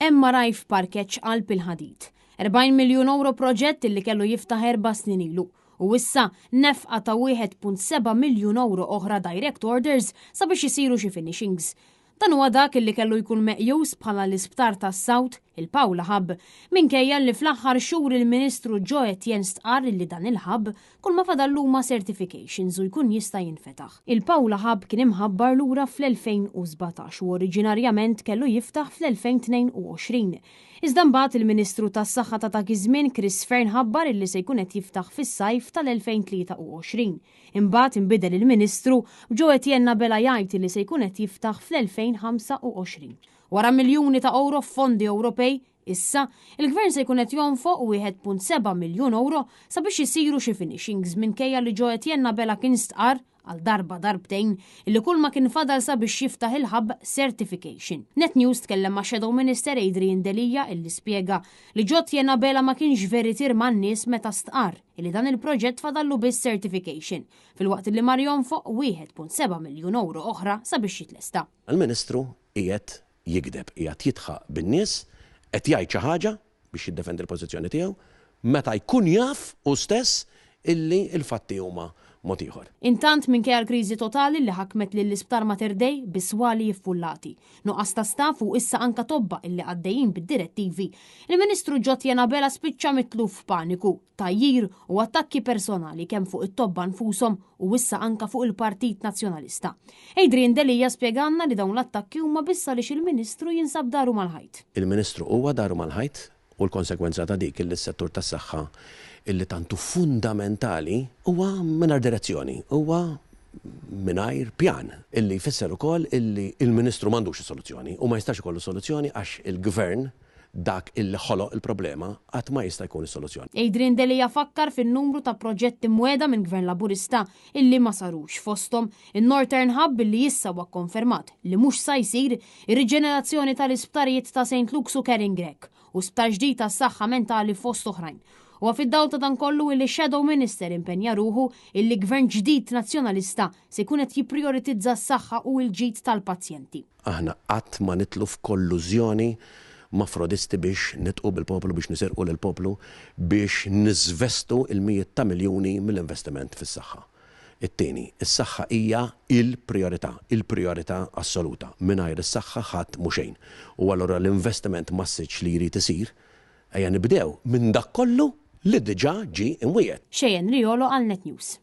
MRI f'parkeġġ qalb il-ħadid. 40 miljun euro proġett li kellu jiftaħ 4 snin ilu. U issa nefqa ta' 1.7 miljun euro oħra direct orders sabiex isiru xi finishings. Dan huwa dak li kellu jkun meqjus bħala l-isptar tas-Sawt, il-Pawla Hub, minkejja li fl-aħħar xhur il-Ministru Joe Etienne stqarr li dan il-ħabb kull ma fadallu huma certifications u jkun jista' jinfetaħ. Il-Pawla Hub kien imħabbar lura fl-2017 u oriġinarjament kellu jiftaħ fl-2022. Iżda mbagħad il-Ministru tas-Saħħa ta' dak iż-żmien Chris Fearn ħabbar illi se jkun qed jiftaħ fis-sajf tal-2023. Imbagħad inbidel il-Ministru Joe Etienne bela jgħid li se jkun qed jiftaħ fl-2025. Wara miljuni ta' euro f'fondi Ewropej, issa il-Gvern se jkun qed jonfoq 1.7 miljun euro sabiex isiru xi finishings minkejja li Joe Etienne bela kien stqarr għal darbtejn illi kull ma kien fadal sabiex jiftaħ il-ħabb certification. Net News tkellem ma' Shadow Minister Adrian Delija illi spjega li Joe Etienne bela ma kienx veritir man-nies meta stqarr illi dan il-proġett fadallu biss certification fil-waqt li mar jonfoq 1.7 miljun euro oħra sabiex jitlesta. Il-Ministru qiegħed jikdeb, qiegħed jitħaq bin-nies, qed jgħid xi ħaġa biex jiddefendi l-pożizzjoni tiegħu meta jkun jaf u stess illi l-fatti huma mod ieħor. Intant minkejja l-kriżi totali li ħakmet lill-isptar Mater Dei biswali jiffullati. Nuqqas ta' staff u issa anka tobba illi għaddejjin bid-direttivi. Il-Ministru Joe Etienne bela spiċċa mitlu f'paniku, tajjir u attakki personali kemm fuq it-tobba nfushom u issa anka fuq il-Partit Nazzjonalista. Adrian Delija spjeganna li dawn l-attakki huma biss għaliex il-Ministru jinsab daru mal-ħajt. Il-Ministru huwa daru mal-ħajt u l-konsekwenza ta' dik il-settur tas-saħħa illi tantu fundamentali huwa mingħajr direzzjoni, huwa mingħajr pjan illi jfisser ukoll illi il-Ministru m'għandux soluzzjoni u ma jistax ikollu soluzzjoni għax il-Gvern dak illi ħoloq il-problema qatt ma jista' jkun is-soluzzjoni. Adrian Delija fakkar fin-numru ta' proġetti mweda minn Gvern Laburista illi ma sarux fosthom in-Northern Hub illi issa huwa konfermat li mhux sa jsir ir-riġenerazzjoni tal-isptarijiet ta' St. Luke's u Kering Grek u sptar ġdid tas-saħħa mentali fost oħrajn. U fid-dawl ta' dan kollu illi Shadow Minister impenja ruħu illi Gvern ġdid nazzjonalista se jkun qed jipprioritizza s-saħħa u l-ġid tal-pazjenti. Aħna qatt ma nitlu f'kollużjoni ma' frodisti biex nitqu bil-poplu biex nisirqu lill-poplu biex niżvestu il-mijiet ta' miljuni mill-investiment fis-saħħa. It-tieni, is-saħħa hija il-priorità assoluta. Mingħajr is-saħħa ħadd mhu xejn. U allura l-investiment massiġġ li jrid isir ejja nibdew minn dak kollu li diġà ġie imwiegħed. Xejn Riolo għal Net News.